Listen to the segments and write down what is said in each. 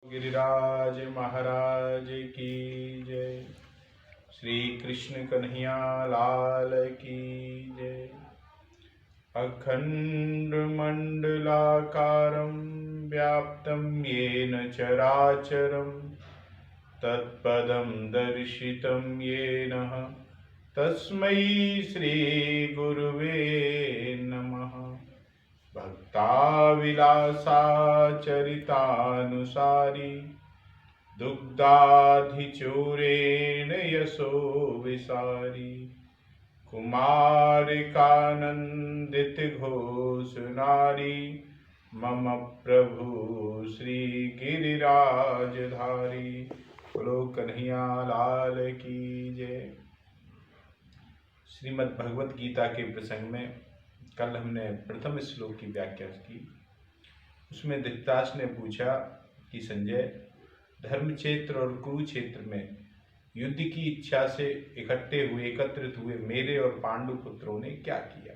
गिरिराज महाराज की जय। श्री कृष्ण कन्हैया लाल की जय। अखंड मंडलाकारं व्याप्तं येन चराचरं तत्पदं दर्शितं येन तस्मै श्री गुरुवे नमः। भक्ताविलासाचरितानुसारी दुग्धाधिचूरेण यशो विसारी कुमारिकानंदित घोष नारी मम प्रभु श्री गिरिराजधारी। बोलो कन्हैया लाल की जय। श्रीमद् भगवत गीता के प्रसंग में कल हमने प्रथम श्लोक की व्याख्या की। उसमें धृतराष्ट्र ने पूछा कि संजय, धर्म क्षेत्र और कुरुक्षेत्र में युद्ध की इच्छा से एकत्रित हुए मेरे और पांडु पुत्रों ने क्या किया।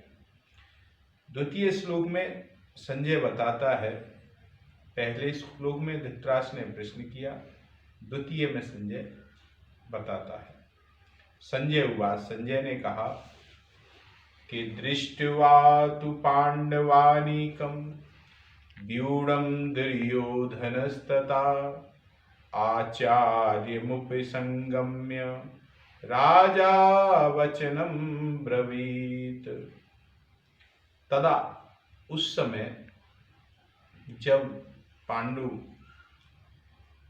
द्वितीय श्लोक में संजय बताता है, पहले श्लोक में धृतराष्ट्र ने प्रश्न किया, द्वितीय में संजय बताता है। संजय उवाच, संजय ने कहा कि दृष्ट्वा तु पांडवानीकं व्यूढं दुर्योधनस्तथा आचार्यमुपसंगम्य राजा वचनं ब्रवीत। तदा उस समय जब पांडु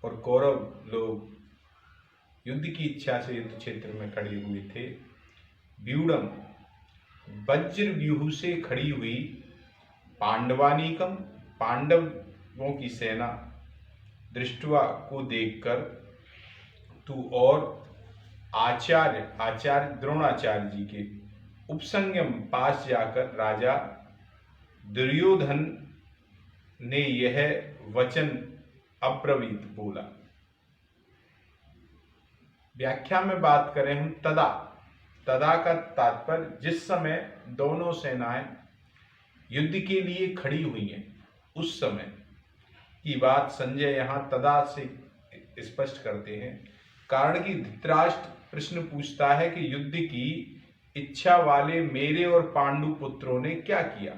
और कौरव लोग युद्ध की इच्छा से युद्ध क्षेत्र में खड़े हुए थे, व्यूढम वज्र व्यूह से खड़ी हुई, पांडवानीकम पांडवों की सेना, दृष्टवा को देखकर, तू और आचार्य द्रोणाचार्य जी के उपसंगम पास जाकर राजा दुर्योधन ने यह वचन अब्रवीत बोला। व्याख्या में बात करें हम, तदा का तात्पर्य जिस समय दोनों सेनाएं युद्ध के लिए खड़ी हुई हैं उस समय की बात संजय यहाँ तदा से स्पष्ट करते हैं। कारण कि धृतराष्ट्र प्रश्न पूछता है कि युद्ध की इच्छा वाले मेरे और पांडु पुत्रों ने क्या किया,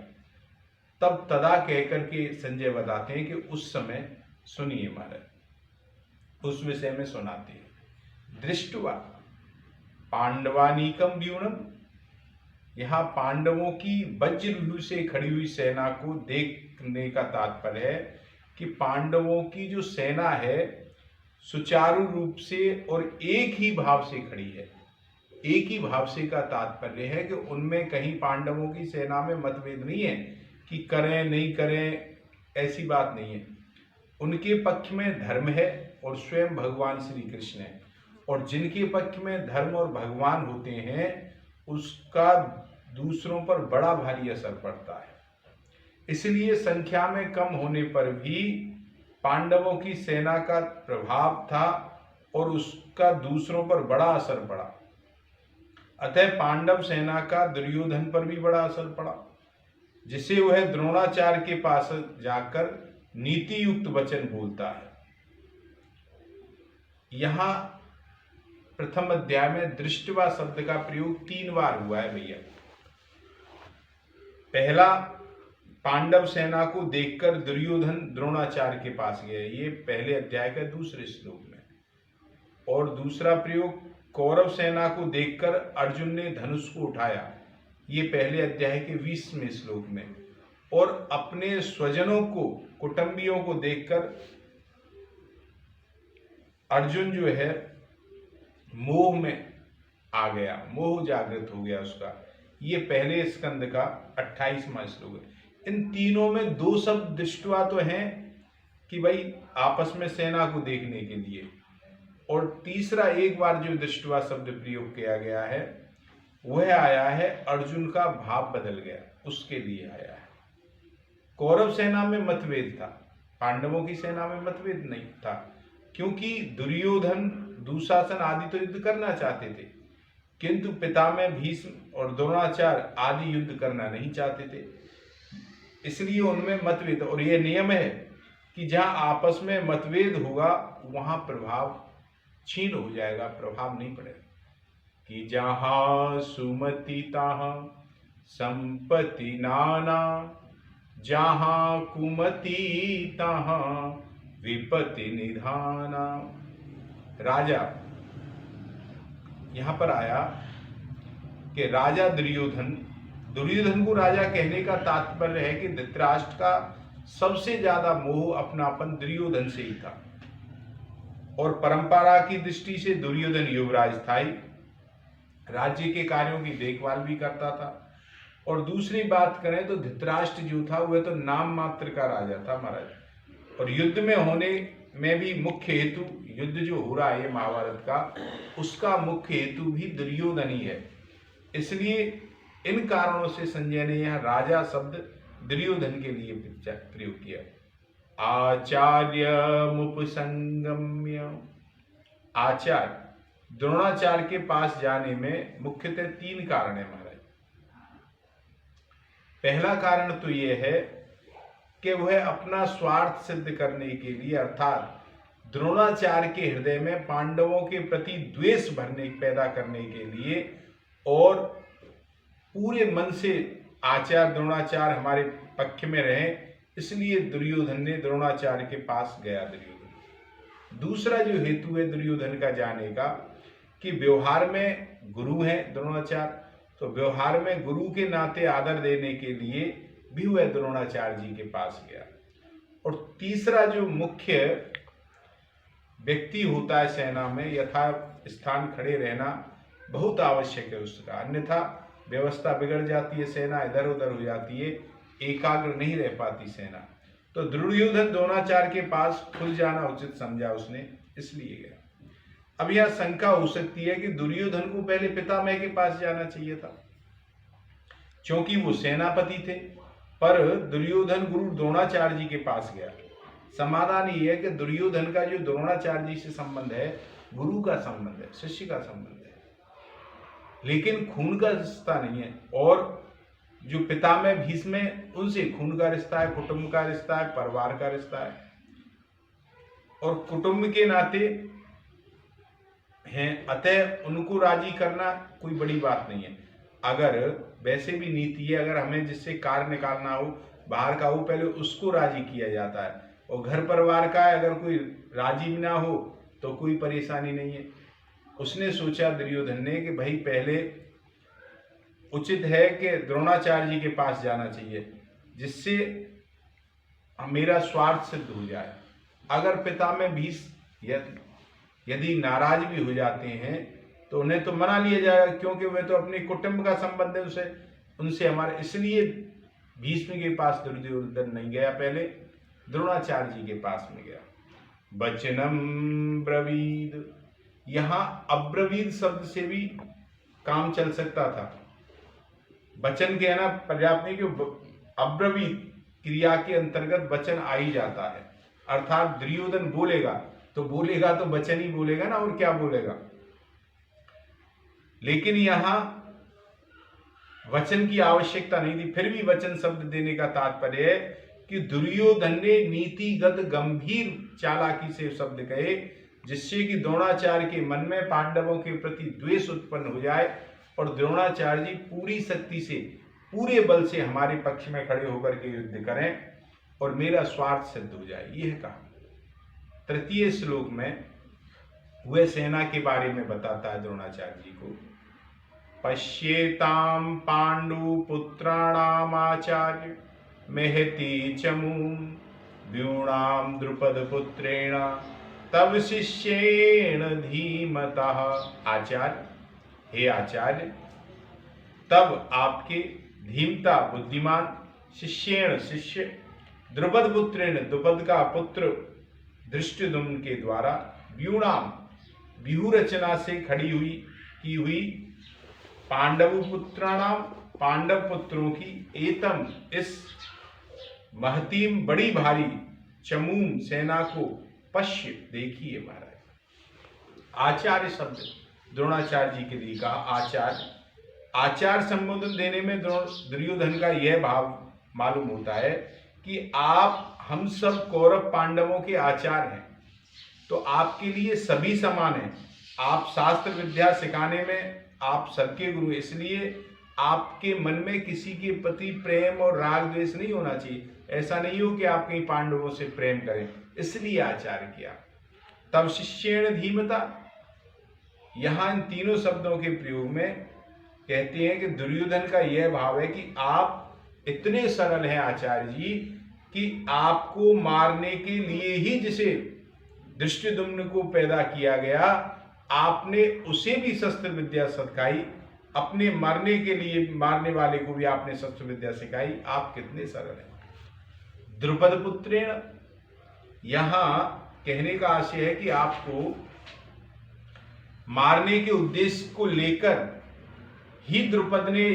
तब तदा कहकर के संजय बताते हैं कि उस समय सुनिए महाराज, उस विषय में सुनाते हैं। दृष्टवा पांडवानीकम व्यूढम, यहाँ पांडवों की वज्रव्यूह से खड़ी हुई सेना को देखने का तात्पर्य है कि पांडवों की जो सेना है सुचारू रूप से और एक ही भाव से खड़ी है। एक ही भाव से का तात्पर्य है कि उनमें कहीं पांडवों की सेना में मतभेद नहीं है कि करें नहीं करें, ऐसी बात नहीं है। उनके पक्ष में धर्म है और स्वयं भगवान श्री कृष्ण है, और जिनके पक्ष में धर्म और भगवान होते हैं उसका दूसरों पर बड़ा भारी असर पड़ता है। इसलिए संख्या में कम होने पर भी पांडवों की सेना का प्रभाव था और उसका दूसरों पर बड़ा असर पड़ा। अतः पांडव सेना का दुर्योधन पर भी बड़ा असर पड़ा, जिसे वह द्रोणाचार्य के पास जाकर नीति युक्त वचन बोलता है। यहाँ प्रथम अध्याय में दृष्टवा शब्द का प्रयोग 3 बार हुआ है भैया। पहला, पांडव सेना को देखकर दुर्योधन द्रोणाचार्य के पास गए, ये पहले अध्याय के दूसरे श्लोक में। और दूसरा प्रयोग, कौरव सेना को देखकर अर्जुन ने धनुष को उठाया, ये पहले अध्याय के 20वें श्लोक में। और अपने स्वजनों को, कुटुंबियों को देखकर अर्जुन जो है मोह में आ गया, मोह जागृत हो गया उसका, ये पहले स्कंद का 28वां श्लोक है। इन तीनों में 2 शब्द दृष्टवा तो हैं कि भाई आपस में सेना को देखने के लिए, और तीसरा एक बार जो दृष्टवा शब्द प्रयोग किया गया है वह आया है अर्जुन का भाव बदल गया, उसके लिए आया है। कौरव सेना में मतभेद था, पांडवों की सेना में मतभेद नहीं था, क्योंकि दुर्योधन दुशासन आदि तो युद्ध करना चाहते थे, किंतु पितामह भीष्म और द्रोणाचार्य आदि युद्ध करना नहीं चाहते थे। इसलिए उनमें मतभेद, और यह नियम है कि जहाँ आपस में मतभेद होगा वहाँ प्रभाव क्षीण हो जाएगा, प्रभाव नहीं पड़ेगा। कि जहाँ सुमति तहाँ संपत्ति नाना, जहाँ कुमति तहाँ विपत्ति निधाना। राजा यहाँ पर आया कि राजा दुर्योधन को राजा कहने का तात्पर्य है कि धृतराष्ट्र का सबसे ज्यादा मोह अपनापन दुर्योधन से ही था, और परंपरा की दृष्टि से दुर्योधन युवराज था ही, राज्य के कार्यों की देखभाल भी करता था। और दूसरी बात करें तो धृतराष्ट्र जो था वह तो नाम मात्र का राजा था महाराज, और युद्ध में होने में भी मुख्य हेतु, युद्ध जो हो रहा है महाभारत का, उसका मुख्य हेतु भी दुर्योधन ही है। इसलिए इन कारणों से संजय ने यहाँ राजा शब्द दुर्योधन के लिए प्रयोग किया। आचार्य मुपसंगम्य, आचार्य द्रोणाचार्य के पास जाने में मुख्यतः 3 कारण है महाराज। पहला कारण तो यह है कि वह अपना स्वार्थ सिद्ध करने के लिए, अर्थात द्रोणाचार्य के हृदय में पांडवों के प्रति द्वेष पैदा करने के लिए, और पूरे मन से आचार्य द्रोणाचार्य हमारे पक्ष में रहे, इसलिए दुर्योधन ने द्रोणाचार्य के पास गया। दुर्योधन दूसरा जो हेतु है दुर्योधन का जाने का, कि व्यवहार में गुरु हैं द्रोणाचार्य, तो व्यवहार में गुरु के नाते आदर देने के लिए भी वह द्रोणाचार्य जी के पास गया। और तीसरा जो मुख्य व्यक्ति होता है सेना में, यथा स्थान खड़े रहना बहुत आवश्यक है उसका, अन्यथा व्यवस्था बिगड़ जाती है, सेना इधर उधर हो जाती है, एकाग्र नहीं रह पाती सेना। तो दुर्योधन द्रोणाचार्य के पास खुल जाना उचित समझा उसने, इसलिए गया। अब यह शंका हो सकती है कि दुर्योधन को पहले पितामह के पास जाना चाहिए था, क्योंकि वो सेनापति थे, पर दुर्योधन गुरु द्रोणाचार्य जी के पास गया। समाधान ये है कि दुर्योधन का जो द्रोणाचार्य जी से संबंध है, गुरु का संबंध है, शिष्य का संबंध है, लेकिन खून का रिश्ता नहीं है। और जो पितामह भीष्म है उनसे खून का रिश्ता है, कुटुंब का रिश्ता है, परिवार का रिश्ता है, और कुटुंब के नाते हैं, अतः उनको राजी करना कोई बड़ी बात नहीं है। अगर वैसे भी नीति है, अगर हमें जिससे कार्य निकालना हो, बाहर का हो, पहले उसको राजी किया जाता है, और घर परिवार का है, अगर कोई राजी ना हो तो कोई परेशानी नहीं है। उसने सोचा दुर्योधन ने कि भाई पहले उचित है कि द्रोणाचार्य जी के पास जाना चाहिए, जिससे मेरा स्वार्थ सिद्ध हो जाए। अगर पितामह भीष्म यदि नाराज भी हो जाते हैं तो उन्हें तो मना लिया जाएगा, क्योंकि वे तो अपने कुटुंब का संबंध है उनसे हमारे, इसलिए भीष्म के पास दुर्योधन नहीं गया, पहले द्रोणाचार्य जी के पास में गया। वचनम ब्रवीद, यहाँ अब्रवीद शब्द से भी काम चल सकता था। वचन कहना पर्याप्त नहीं, कि अब्रवीद क्रिया के अंतर्गत वचन आ ही जाता है, अर्थात दुर्योधन बोलेगा तो वचन ही बोलेगा ना, और क्या बोलेगा। लेकिन यहां वचन की आवश्यकता नहीं थी, फिर भी वचन शब्द देने का तात्पर्य है कि दुर्योधन ने नीतिगत गंभीर चालाकी से शब्द कहे, जिससे कि द्रोणाचार्य के मन में पांडवों के प्रति द्वेष उत्पन्न हो जाए, और द्रोणाचार्य जी पूरी शक्ति से, पूरे बल से हमारे पक्ष में खड़े होकर के युद्ध करें और मेरा स्वार्थ सिद्ध हो जाए। यह कहा। तृतीय श्लोक में वह सेना के बारे में बताता है द्रोणाचार्य जी को। पश्येताम पांडु पुत्राणाम आचार्य महति चमूम व्यूणाम द्रुपद पुत्रेण तब शिष्येण धीमतः। आचार्य, हे आचार्य, तब आपके धीमता बुद्धिमान शिष्येण शिष्य द्रुपद पुत्रेण द्रुपद का पुत्र धृष्टद्युम्न के द्वारा व्यूणाम व्यूह रचना से की हुई पांडव पुत्राणाम पांडव पुत्रों की एतम इस महतीम बड़ी भारी चमूम सेना को पश्य देखिए महाराज। आचार्य शब्द द्रोणाचार्य जी के लिए कहा। आचार्य संबोधन देने में दुर्योधन का यह भाव मालूम होता है कि आप हम सब कौरव पांडवों के आचार्य हैं, तो आपके लिए सभी समान हैं। आप शास्त्र विद्या सिखाने में आप सबके गुरु, इसलिए आपके मन में किसी के प्रति प्रेम और राग द्वेष नहीं होना चाहिए। ऐसा नहीं हो कि आप कहीं पांडवों से प्रेम करें, इसलिए आचार्य किया। तब शिष्येण धीमता, यहां इन तीनों शब्दों के प्रयोग में कहते हैं कि दुर्योधन का यह भाव है कि आप इतने सरल हैं आचार्य जी कि आपको मारने के लिए ही जिसे धृष्टद्युम्न को पैदा किया गया, आपने उसे भी शस्त्र विद्या सिखाई, अपने मरने के लिए मारने वाले को भी आपने शस्त्र विद्या सिखाई। आप कितने सरल हैं। द्रुपद पुत्रेण, यहां कहने का आशय है कि आपको मारने के उद्देश्य को लेकर ही द्रुपद ने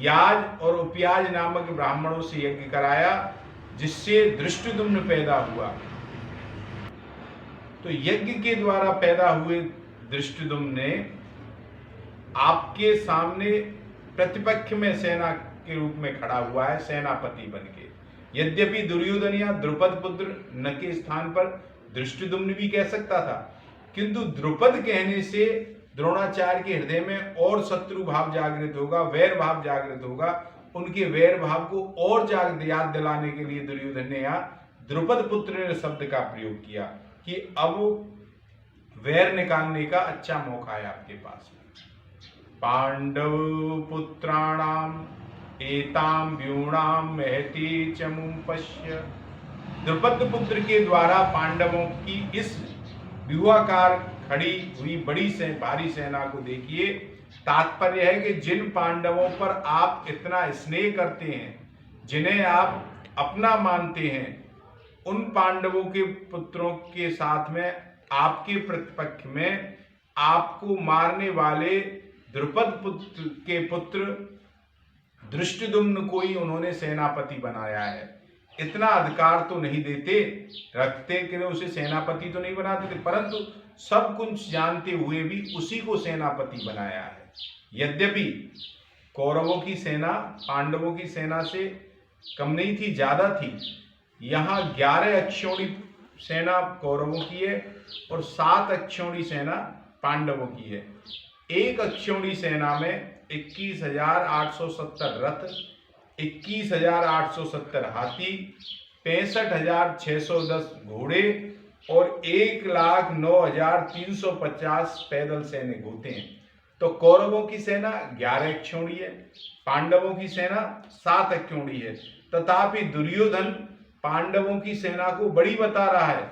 याज और उपयाज नामक ब्राह्मणों से यज्ञ कराया, जिससे धृष्टद्युम्न पैदा हुआ। तो यज्ञ के द्वारा पैदा हुए धृष्टद्युम्न ने आपके सामने प्रतिपक्ष में सेना के रूप में खड़ा हुआ है, सेनापति बनके। यद्यपि दुर्योधन या द्रुपद पुत्र न के स्थान पर धृष्टद्युम्न भी कह सकता था, किंतु द्रुपद कहने से द्रोणाचार्य के हृदय में और शत्रु भाव जागृत होगा, वैर भाव जागृत होगा। उनके वैर भाव को और याद दिलाने के लिए दुर्योधन ने यहाँ द्रुपद पुत्र शब्द का प्रयोग किया कि अब वैर निकालने का अच्छा मौका है आपके पास में। पांडव पुत्राणाम एताम व्यूणाम महती चमुम पश्य, द्रुपद पुत्र के द्वारा पांडवों की इस व्यूहाकार खड़ी हुई बड़ी भारी सेना को देखिए। तात्पर्य है कि जिन पांडवों पर आप इतना स्नेह करते हैं, जिन्हें आप अपना मानते हैं, उन पांडवों के पुत्रों के साथ में आपके प्रतिपक्ष में आपको मारने वाले द्रुपद पुत्र के पुत्र धृष्टद्युम्न को ही उन्होंने सेनापति बनाया है। इतना अधिकार तो नहीं देते, रखते कि उसे सेनापति तो नहीं बनाते थे, परंतु सब कुछ जानते हुए भी उसी को सेनापति बनाया है। यद्यपि कौरवों की सेना पांडवों की सेना से कम नहीं थी, ज्यादा थी। यहाँ 11 अक्षौणी सेना कौरवों की है और 7 अक्षौणी सेना पांडवों की है। एक अक्षौणी सेना में 21,870 रथ, 21,870 हाथी, 65,610 घोड़े और 1,09,350 पैदल सैनिक होते हैं। तो कौरवों की सेना 11 अक्षौणी है, पांडवों की सेना 7 अक्षौणी है। तथापि दुर्योधन पांडवों की सेना को बड़ी बता रहा है।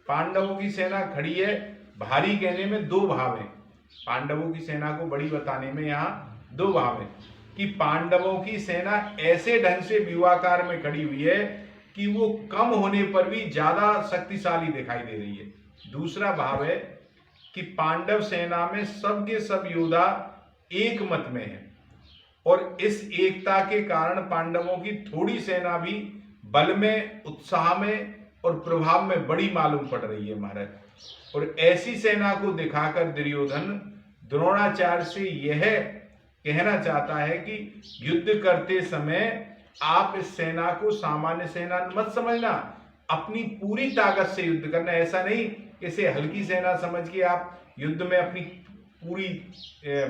पांडवों की सेना खड़ी है, भारी कहने में 2 भाव है। पांडवों की सेना को बड़ी बताने में यहाँ 2 भाव है कि पांडवों की सेना ऐसे ढंग से व्यूहाकार में खड़ी हुई है कि वो कम होने पर भी ज्यादा शक्तिशाली दिखाई दे रही है। दूसरा भाव है कि पांडव सेना में सब के सब योद्धा एक मत में है और इस एकता के कारण पांडवों की थोड़ी सेना भी बल में, उत्साह में और प्रभाव में बड़ी मालूम पड़ रही है महाराज। और ऐसी सेना को दिखाकर दुर्योधन द्रोणाचार्य से यह कहना चाहता है कि युद्ध करते समय आप इस सेना को सामान्य सेना मत समझना, अपनी पूरी ताकत से युद्ध करना। ऐसा नहीं कि इसे हल्की सेना समझ के आप युद्ध में अपनी पूरी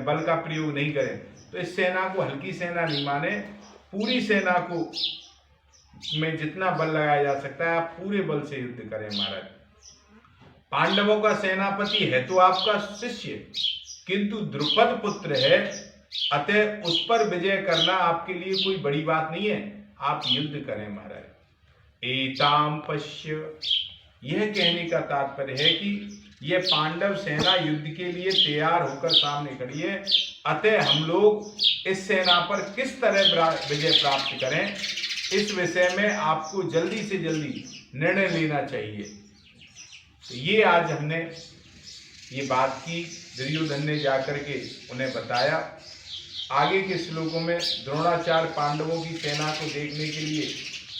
बल का प्रयोग नहीं करें। तो इस सेना को हल्की सेना नहीं माने, पूरी सेना को में जितना बल लगाया जा सकता है आप पूरे बल से युद्ध करें महाराज। पांडवों का सेनापति है तो आपका शिष्य, किंतु द्रुपद पुत्र है, अतः उस पर विजय करना आपके लिए कोई बड़ी बात नहीं है। आप युद्ध करें महाराज। एताम पश्य, यह कहने का तात्पर्य है कि यह पांडव सेना युद्ध के लिए तैयार होकर सामने खड़ी है, अतः हम लोग इस सेना पर किस तरह विजय प्राप्त करें, इस विषय में आपको जल्दी से जल्दी निर्णय लेना चाहिए। तो ये आज हमने ये बात की, दुर्योधन ने जाकर के उन्हें बताया। आगे के श्लोकों में द्रोणाचार्य पांडवों की सेना को देखने के लिए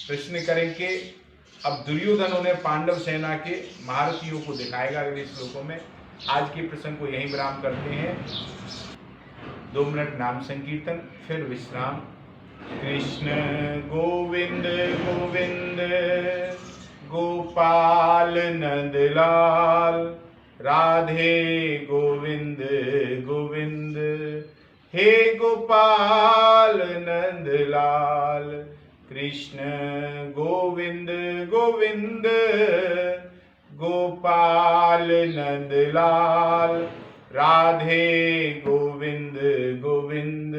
प्रश्न करेंगे। अब दुर्योधन उन्हें पांडव सेना के महारथियों को दिखाएगा अगले श्लोकों में। आज के प्रसंग को यहीं विराम करते हैं। 2 मिनट नाम संकीर्तन, फिर विश्राम। कृष्ण गोविंद गोविंद गोपाल नंदलाल, राधे गोविंद गोविंद। हे गोपाल नंदलाल, कृष्ण गोविंद गोविंद। गोपाल नंदलाल, राधे गोविंद गोविंद।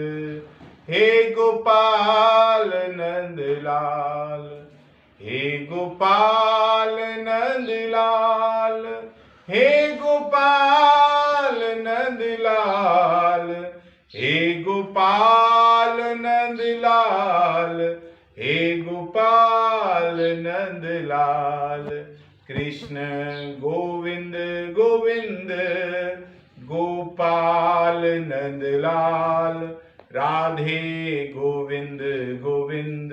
हे गोपाल नंदलाल, हे गोपाल नंदलाल, हे गोपाल नंदलाल, हे गोपाल नंदलाल, हे गोपाल नंदलाल। कृष्ण गोविंद गोविंद, गोपाल नंदलाल, राधे गोविंद गोविंद।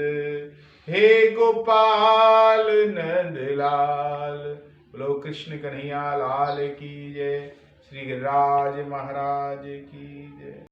हे गोपाल नंदलाल। बोलो कृष्ण कन्हैया लाल की जय, श्री गिरिराज महाराज की जय।